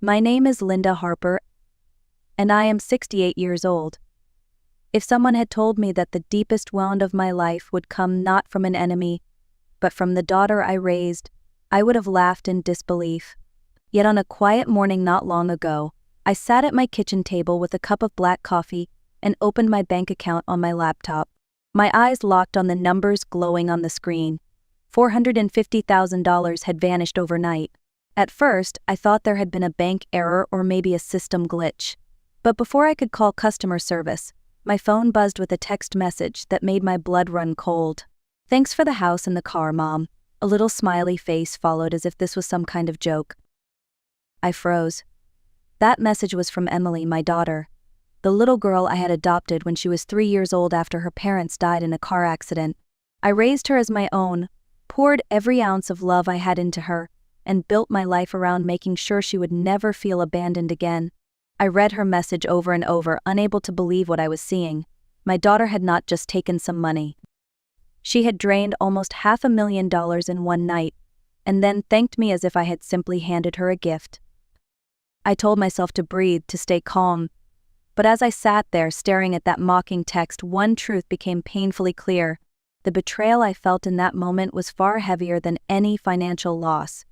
My name is Linda Harper, and I am 68 years old. If someone had told me that the deepest wound of my life would come not from an enemy, but from the daughter I raised, I would have laughed in disbelief. Yet on a quiet morning not long ago, I sat at my kitchen table with a cup of black coffee and opened my bank account on my laptop. My eyes locked on the numbers glowing on the screen. $450,000 had vanished overnight. At first, I thought there had been a bank error or maybe a system glitch. But before I could call customer service, my phone buzzed with a text message that made my blood run cold. "Thanks for the house and the car, Mom." A little smiley face followed as if this was some kind of joke. I froze. That message was from Emily, my daughter, the little girl I had adopted when she was 3 years old after her parents died in a car accident. I raised her as my own, poured every ounce of love I had into her, and built my life around making sure she would never feel abandoned again. I read her message over and over, unable to believe what I was seeing. My daughter had not just taken some money. She had drained almost $500,000 in one night, and then thanked me as if I had simply handed her a gift. I told myself to breathe, to stay calm. But as I sat there staring at that mocking text, one truth became painfully clear. The betrayal I felt in that moment was far heavier than any financial loss.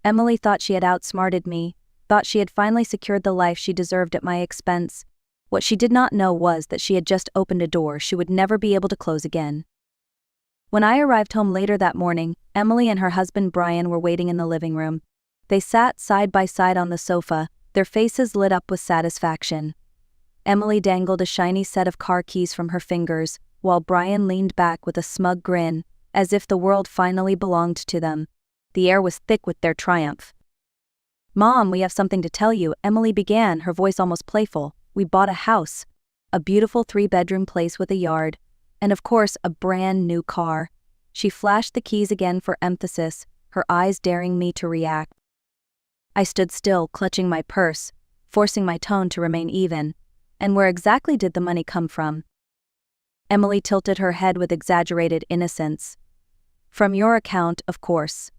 Emily thought she had outsmarted me, thought she had finally secured the life she deserved at my expense. What she did not know was that she had just opened a door she would never be able to close again. When I arrived home later that morning, Emily and her husband Brian were waiting in the living room. They sat side by side on the sofa, their faces lit up with satisfaction. Emily dangled a shiny set of car keys from her fingers, while Brian leaned back with a smug grin, as if the world finally belonged to them. The air was thick with their triumph. "Mom, we have something to tell you," Emily began, her voice almost playful. "We bought a house. A beautiful 3-bedroom place with a yard. And of course, a brand new car." She flashed the keys again for emphasis, her eyes daring me to react. I stood still, clutching my purse, forcing my tone to remain even. "And where exactly did the money come from?" Emily tilted her head with exaggerated innocence. "From your account, of course.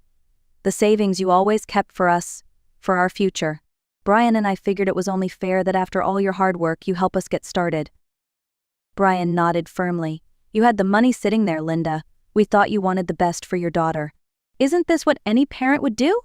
The savings you always kept for us, for our future. Brian and I figured it was only fair that after all your hard work you help us get started." Brian nodded firmly. "You had the money sitting there, Linda. We thought you wanted the best for your daughter. Isn't this what any parent would do?"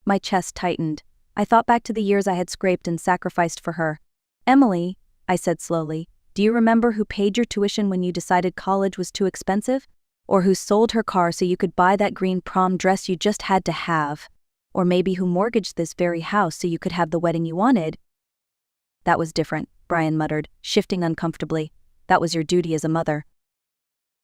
My chest tightened. I thought back to the years I had scraped and sacrificed for her. "Emily," I said slowly, "do you remember who paid your tuition when you decided college was too expensive? Or who sold her car so you could buy that green prom dress you just had to have? Or maybe who mortgaged this very house so you could have the wedding you wanted?" "That was different," Brian muttered, shifting uncomfortably. "That was your duty as a mother."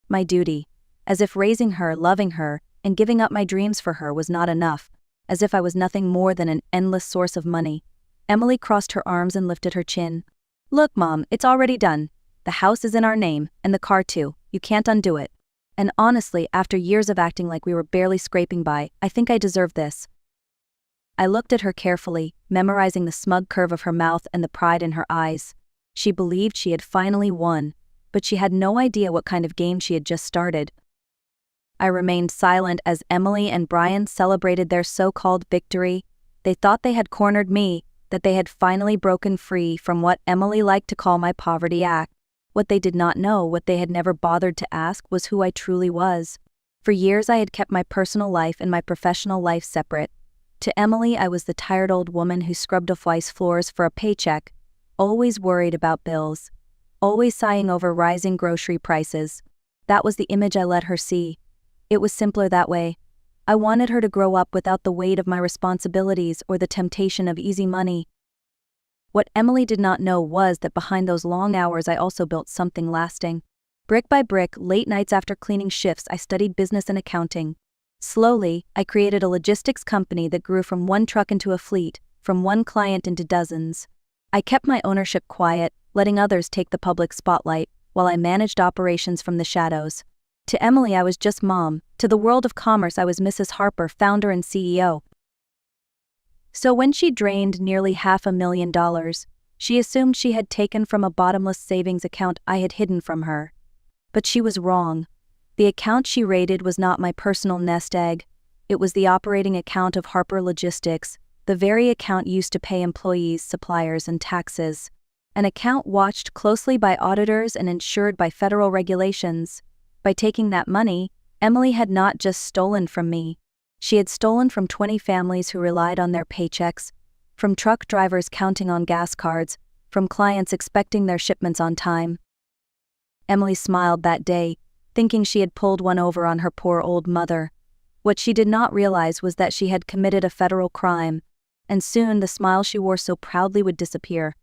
My duty. As if raising her, loving her, and giving up my dreams for her was not enough. As if I was nothing more than an endless source of money. Emily crossed her arms and lifted her chin. "Look, Mom, it's already done. The house is in our name, and the car too. You can't undo it. And honestly, after years of acting like we were barely scraping by, I think I deserve this." I looked at her carefully, memorizing the smug curve of her mouth and the pride in her eyes. She believed she had finally won, but she had no idea what kind of game she had just started. I remained silent as Emily and Brian celebrated their so-called victory. They thought they had cornered me, that they had finally broken free from what Emily liked to call my poverty act. What they did not know, what they had never bothered to ask, was who I truly was. For years I had kept my personal life and my professional life separate. To Emily, I was the tired old woman who scrubbed off-ice floors for a paycheck, always worried about bills, always sighing over rising grocery prices. That was the image I let her see. It was simpler that way. I wanted her to grow up without the weight of my responsibilities or the temptation of easy money. What Emily did not know was that behind those long hours I also built something lasting. Brick by brick, late nights after cleaning shifts, I studied business and accounting. Slowly, I created a logistics company that grew from one truck into a fleet, from one client into dozens. I kept my ownership quiet, letting others take the public spotlight, while I managed operations from the shadows. To Emily, I was just Mom. To the world of commerce, I was Mrs. Harper, founder and CEO. So when she drained nearly $500,000, she assumed she had taken from a bottomless savings account I had hidden from her. But she was wrong. The account she raided was not my personal nest egg. It was the operating account of Harper Logistics, the very account used to pay employees, suppliers, and taxes. An account watched closely by auditors and insured by federal regulations. By taking that money, Emily had not just stolen from me. She had stolen from 20 families who relied on their paychecks, from truck drivers counting on gas cards, from clients expecting their shipments on time. Emily smiled that day, thinking she had pulled one over on her poor old mother. What she did not realize was that she had committed a federal crime, and soon the smile she wore so proudly would disappear.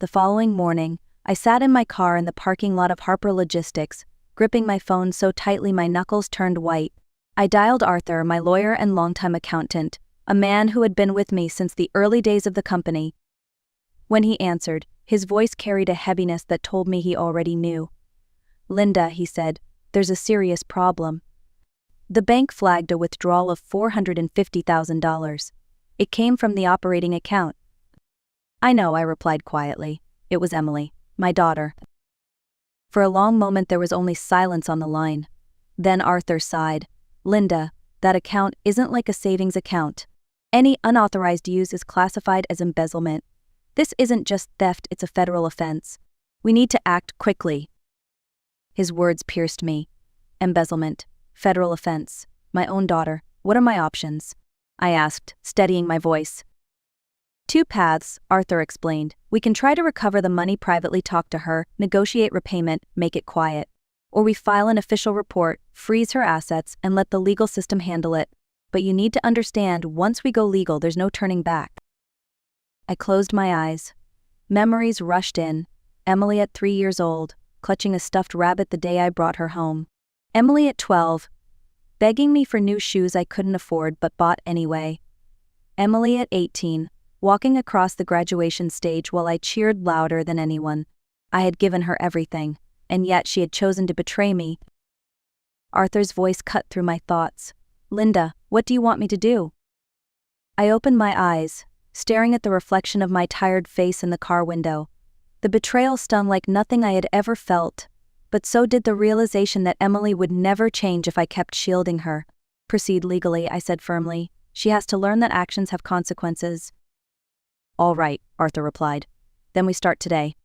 The following morning, I sat in my car in the parking lot of Harper Logistics, gripping my phone so tightly my knuckles turned white. I dialed Arthur, my lawyer and longtime accountant, a man who had been with me since the early days of the company. When he answered, his voice carried a heaviness that told me he already knew. "Linda," he said, "there's a serious problem. The bank flagged a withdrawal of $450,000. It came from the operating account." "I know," I replied quietly. It was Emily, my daughter. For a long moment there was only silence on the line. Then Arthur sighed. "Linda, that account isn't like a savings account. Any unauthorized use is classified as embezzlement. This isn't just theft, it's a federal offense. We need to act quickly." His words pierced me. Embezzlement, federal offense, my own daughter. What are my options? I asked, steadying my voice. "Two paths," Arthur explained. "We can try to recover the money privately, talk to her, negotiate repayment, make it quiet. Or we file an official report, freeze her assets, and let the legal system handle it. But you need to understand, once we go legal, there's no turning back." I closed my eyes. Memories rushed in. Emily at 3 years old, clutching a stuffed rabbit the day I brought her home. Emily at 12, begging me for new shoes I couldn't afford but bought anyway. Emily at 18, walking across the graduation stage while I cheered louder than anyone. I had given her everything, and yet she had chosen to betray me. Arthur's voice cut through my thoughts. "Linda, what do you want me to do?" I opened my eyes, staring at the reflection of my tired face in the car window. The betrayal stung like nothing I had ever felt, but so did the realization that Emily would never change if I kept shielding her. "Proceed legally," I said firmly. "She has to learn that actions have consequences." "All right," Arthur replied. "Then we start today."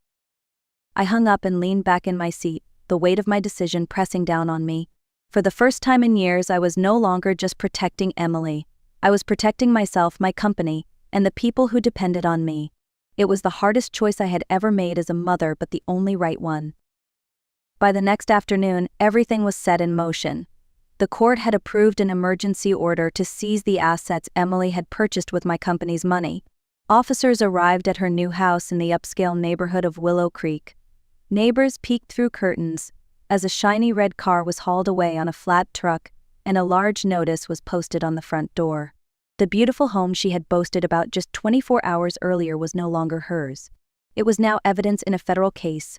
I hung up and leaned back in my seat, the weight of my decision pressing down on me. For the first time in years, I was no longer just protecting Emily. I was protecting myself, my company, and the people who depended on me. It was the hardest choice I had ever made as a mother, but the only right one. By the next afternoon, everything was set in motion. The court had approved an emergency order to seize the assets Emily had purchased with my company's money. Officers arrived at her new house in the upscale neighborhood of Willow Creek. Neighbors peeked through curtains as a shiny red car was hauled away on a flat truck, and a large notice was posted on the front door. The beautiful home she had boasted about just 24 hours earlier was no longer hers. It was now evidence in a federal case.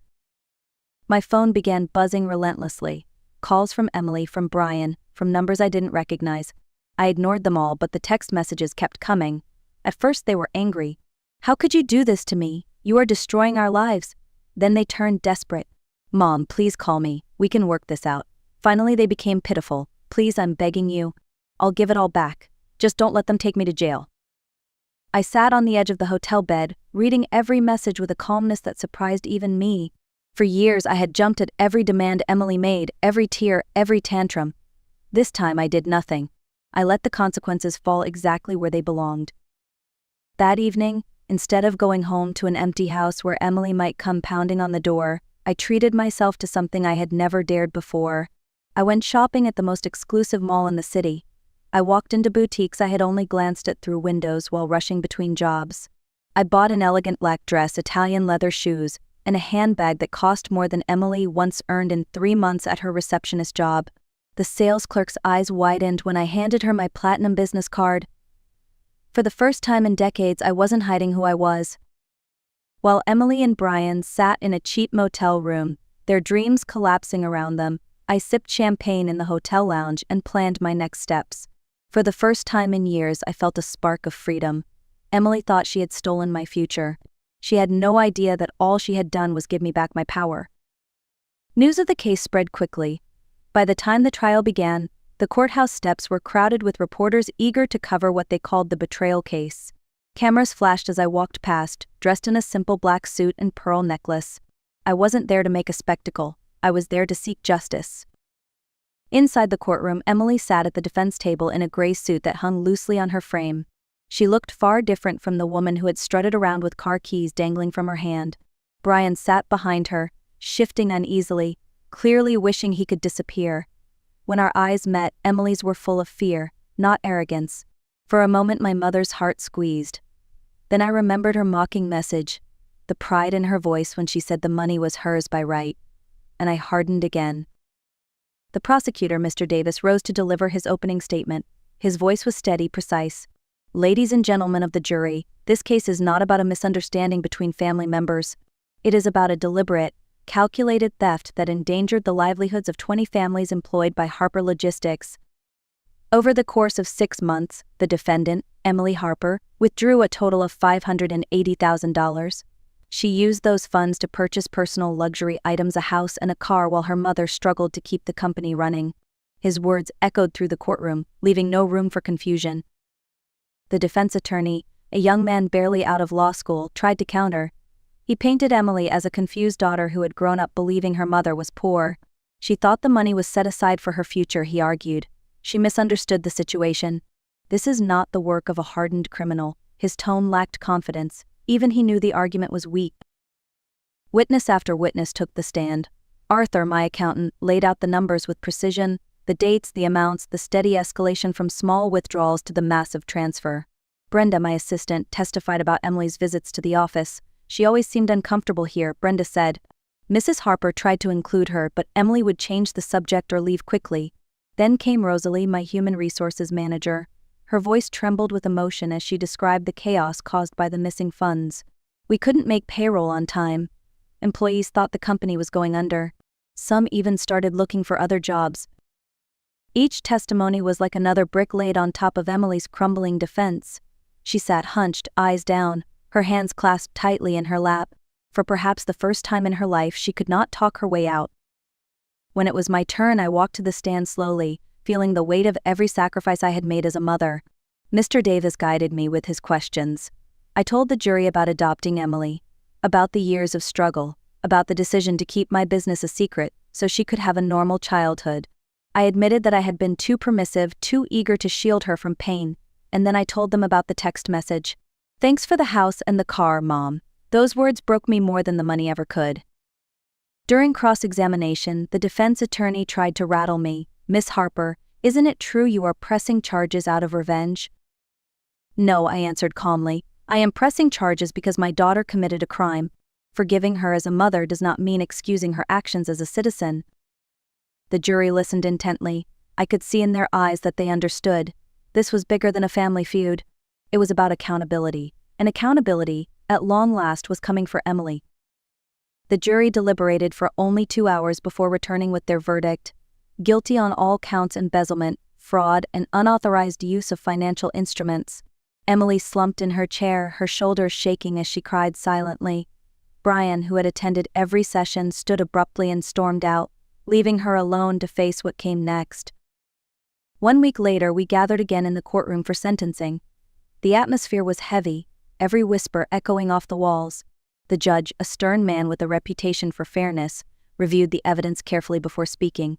My phone began buzzing relentlessly. Calls from Emily, from Brian, from numbers I didn't recognize. I ignored them all, but the text messages kept coming. At first they were angry. "How could you do this to me? You are destroying our lives." Then they turned desperate. "Mom, please call me. We can work this out." Finally they became pitiful. "Please, I'm begging you. I'll give it all back. Just don't let them take me to jail." I sat on the edge of the hotel bed, reading every message with a calmness that surprised even me. For years I had jumped at every demand Emily made, every tear, every tantrum. This time I did nothing. I let the consequences fall exactly where they belonged. That evening, instead of going home to an empty house where Emily might come pounding on the door, I treated myself to something I had never dared before. I went shopping at the most exclusive mall in the city. I walked into boutiques I had only glanced at through windows while rushing between jobs. I bought an elegant black dress, Italian leather shoes, and a handbag that cost more than Emily once earned in 3 months at her receptionist job. The sales clerk's eyes widened when I handed her my platinum business card. For the first time in decades, I wasn't hiding who I was. While Emily and Brian sat in a cheap motel room, their dreams collapsing around them, I sipped champagne in the hotel lounge and planned my next steps. For the first time in years, I felt a spark of freedom. Emily thought she had stolen my future. She had no idea that all she had done was give me back my power. News of the case spread quickly. By the time the trial began, The courthouse steps were crowded with reporters eager to cover what they called the betrayal case. Cameras flashed as I walked past, dressed in a simple black suit and pearl necklace. I wasn't there to make a spectacle. I was there to seek justice. Inside the courtroom, Emily sat at the defense table in a gray suit that hung loosely on her frame. She looked far different from the woman who had strutted around with car keys dangling from her hand. Brian sat behind her, shifting uneasily, clearly wishing he could disappear. When our eyes met, Emily's were full of fear, not arrogance. For a moment my mother's heart squeezed. Then I remembered her mocking message, the pride in her voice when she said the money was hers by right, and I hardened again. The prosecutor, Mr. Davis, rose to deliver his opening statement. His voice was steady, precise. Ladies and gentlemen of the jury, this case is not about a misunderstanding between family members. It is about a deliberate, calculated theft that endangered the livelihoods of 20 families employed by Harper Logistics. Over the course of 6 months, the defendant, Emily Harper, withdrew a total of $580,000. She used those funds to purchase personal luxury items, a house and a car, while her mother struggled to keep the company running. His words echoed through the courtroom, leaving no room for confusion. The defense attorney, a young man barely out of law school, tried to counter. He painted Emily as a confused daughter who had grown up believing her mother was poor. She thought the money was set aside for her future, he argued. She misunderstood the situation. This is not the work of a hardened criminal. His tone lacked confidence. Even he knew the argument was weak. Witness after witness took the stand. Arthur, my accountant, laid out the numbers with precision, the dates, the amounts, the steady escalation from small withdrawals to the massive transfer. Brenda, my assistant, testified about Emily's visits to the office. She always seemed uncomfortable here, Brenda said. Mrs. Harper tried to include her, but Emily would change the subject or leave quickly. Then came Rosalie, my human resources manager. Her voice trembled with emotion as she described the chaos caused by the missing funds. We couldn't make payroll on time. Employees thought the company was going under. Some even started looking for other jobs. Each testimony was like another brick laid on top of Emily's crumbling defense. She sat hunched, eyes down, her hands clasped tightly in her lap. For perhaps the first time in her life, she could not talk her way out. When it was my turn, I walked to the stand slowly, feeling the weight of every sacrifice I had made as a mother. Mr. Davis guided me with his questions. I told the jury about adopting Emily, about the years of struggle, about the decision to keep my business a secret so she could have a normal childhood. I admitted that I had been too permissive, too eager to shield her from pain, and then I told them about the text message. Thanks for the house and the car, Mom. Those words broke me more than the money ever could. During cross-examination, the defense attorney tried to rattle me. Miss Harper, isn't it true you are pressing charges out of revenge? No, I answered calmly. I am pressing charges because my daughter committed a crime. Forgiving her as a mother does not mean excusing her actions as a citizen. The jury listened intently. I could see in their eyes that they understood. This was bigger than a family feud. It was about accountability. And accountability, at long last, was coming for Emily. The jury deliberated for only 2 hours before returning with their verdict. Guilty on all counts: embezzlement, fraud, and unauthorized use of financial instruments. Emily slumped in her chair, her shoulders shaking as she cried silently. Brian, who had attended every session, stood abruptly and stormed out, leaving her alone to face what came next. 1 week later, we gathered again in the courtroom for sentencing. The atmosphere was heavy, every whisper echoing off the walls. The judge, a stern man with a reputation for fairness, reviewed the evidence carefully before speaking.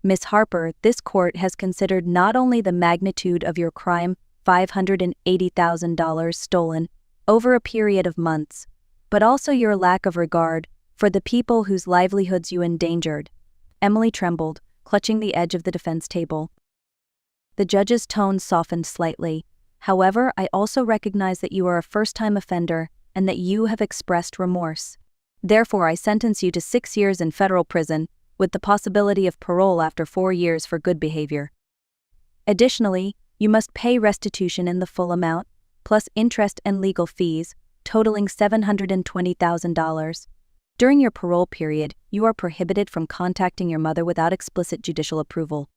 Miss Harper, this court has considered not only the magnitude of your crime, $580,000 stolen over a period of months, but also your lack of regard for the people whose livelihoods you endangered. Emily trembled, clutching the edge of the defense table. The judge's tone softened slightly. However, I also recognize that you are a first-time offender and that you have expressed remorse. Therefore, I sentence you to 6 years in federal prison, with the possibility of parole after 4 years for good behavior. Additionally, you must pay restitution in the full amount, plus interest and legal fees, totaling $720,000. During your parole period, you are prohibited from contacting your mother without explicit judicial approval.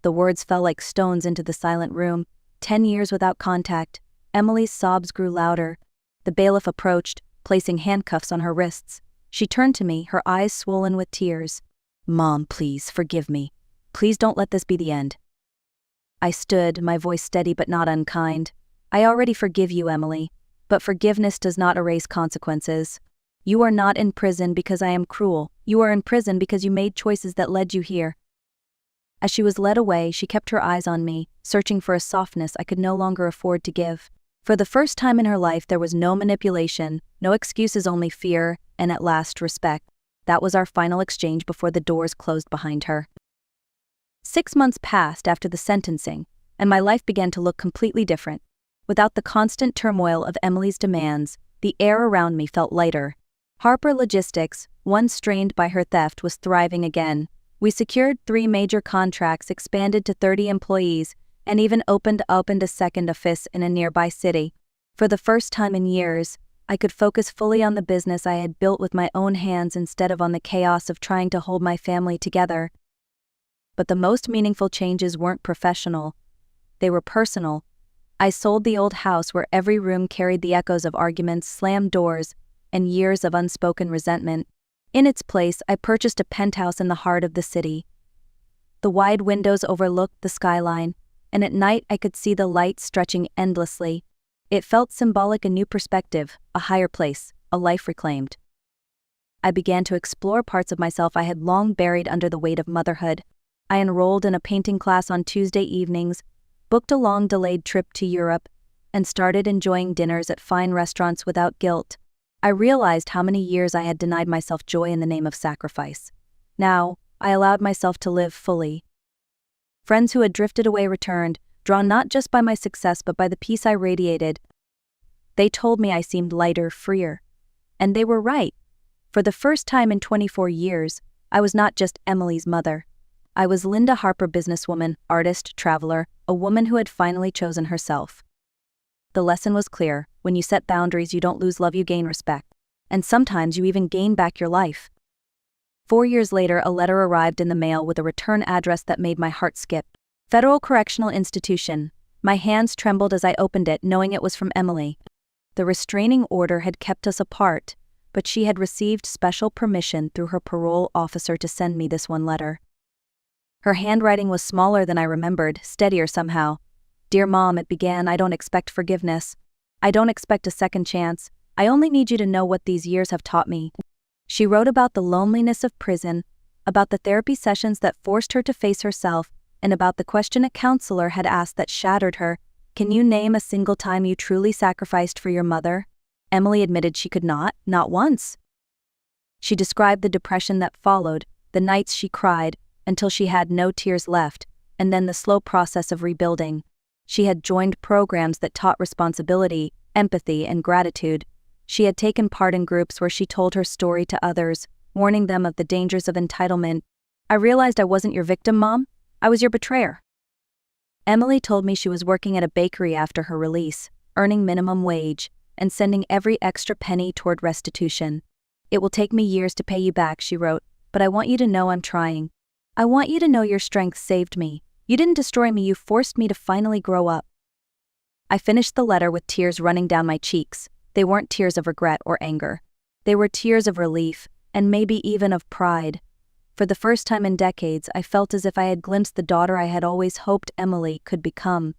The words fell like stones into the silent room. 10 years without contact. Emily's sobs grew louder. The bailiff approached, placing handcuffs on her wrists. She turned to me, her eyes swollen with tears. Mom, please, forgive me. Please don't let this be the end. I stood, my voice steady but not unkind. I already forgive you, Emily. But forgiveness does not erase consequences. You are not in prison because I am cruel. You are in prison because you made choices that led you here. As she was led away, she kept her eyes on me, searching for a softness I could no longer afford to give. For the first time in her life, there was no manipulation, no excuses, only fear, and at last respect. That was our final exchange before the doors closed behind her. 6 months passed after the sentencing, and my life began to look completely different. Without the constant turmoil of Emily's demands, the air around me felt lighter. Harper Logistics, once strained by her theft, was thriving again. We secured 3 major contracts, expanded to 30 employees, and even opened a second office in a nearby city. For the first time in years, I could focus fully on the business I had built with my own hands instead of on the chaos of trying to hold my family together. But the most meaningful changes weren't professional. They were personal. I sold the old house where every room carried the echoes of arguments, slammed doors, and years of unspoken resentment. In its place, I purchased a penthouse in the heart of the city. The wide windows overlooked the skyline, and at night I could see the light stretching endlessly. It felt symbolic, a new perspective, a higher place, a life reclaimed. I began to explore parts of myself I had long buried under the weight of motherhood. I enrolled in a painting class on Tuesday evenings, booked a long-delayed trip to Europe, and started enjoying dinners at fine restaurants without guilt. I realized how many years I had denied myself joy in the name of sacrifice. Now, I allowed myself to live fully. Friends who had drifted away returned, drawn not just by my success but by the peace I radiated. They told me I seemed lighter, freer. And they were right. For the first time in 24 years, I was not just Emily's mother. I was Linda Harper, businesswoman, artist, traveler, a woman who had finally chosen herself. The lesson was clear: when you set boundaries, you don't lose love, you gain respect. And sometimes you even gain back your life. 4 years later, a letter arrived in the mail with a return address that made my heart skip. Federal Correctional Institution. My hands trembled as I opened it, knowing it was from Emily. The restraining order had kept us apart, but she had received special permission through her parole officer to send me this one letter. Her handwriting was smaller than I remembered, steadier somehow. "Dear Mom," it began, "I don't expect forgiveness. I don't expect a second chance. I only need you to know what these years have taught me." She wrote about the loneliness of prison, about the therapy sessions that forced her to face herself, and about the question a counselor had asked that shattered her: "Can you name a single time you truly sacrificed for your mother?" Emily admitted she could not once. She described the depression that followed, the nights she cried, until she had no tears left, and then the slow process of rebuilding. She had joined programs that taught responsibility, empathy, and gratitude. She had taken part in groups where she told her story to others, warning them of the dangers of entitlement. "I realized I wasn't your victim, Mom. I was your betrayer." Emily told me she was working at a bakery after her release, earning minimum wage, and sending every extra penny toward restitution. "It will take me years to pay you back," she wrote, "but I want you to know I'm trying. I want you to know your strength saved me. You didn't destroy me, you forced me to finally grow up." I finished the letter with tears running down my cheeks. They weren't tears of regret or anger. They were tears of relief, and maybe even of pride. For the first time in decades, I felt as if I had glimpsed the daughter I had always hoped Emily could become.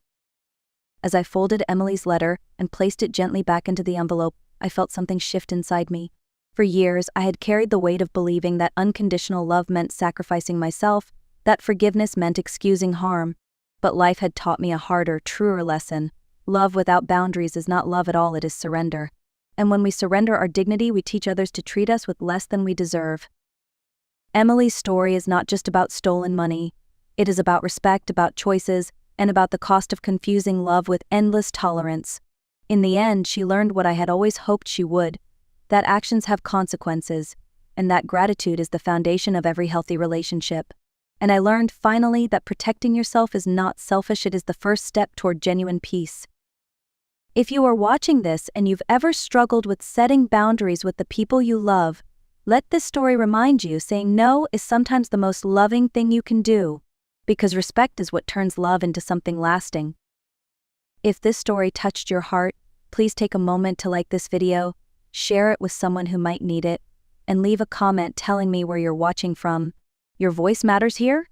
As I folded Emily's letter and placed it gently back into the envelope, I felt something shift inside me. For years, I had carried the weight of believing that unconditional love meant sacrificing myself, that forgiveness meant excusing harm. But life had taught me a harder, truer lesson. Love without boundaries is not love at all, it is surrender. And when we surrender our dignity, we teach others to treat us with less than we deserve. Emily's story is not just about stolen money. It is about respect, about choices, and about the cost of confusing love with endless tolerance. In the end, she learned what I had always hoped she would: that actions have consequences, and that gratitude is the foundation of every healthy relationship. And I learned, finally, that protecting yourself is not selfish, it is the first step toward genuine peace. If you are watching this and you've ever struggled with setting boundaries with the people you love, let this story remind you saying no is sometimes the most loving thing you can do, because respect is what turns love into something lasting. If this story touched your heart, please take a moment to like this video, share it with someone who might need it, and leave a comment telling me where you're watching from. Your voice matters here.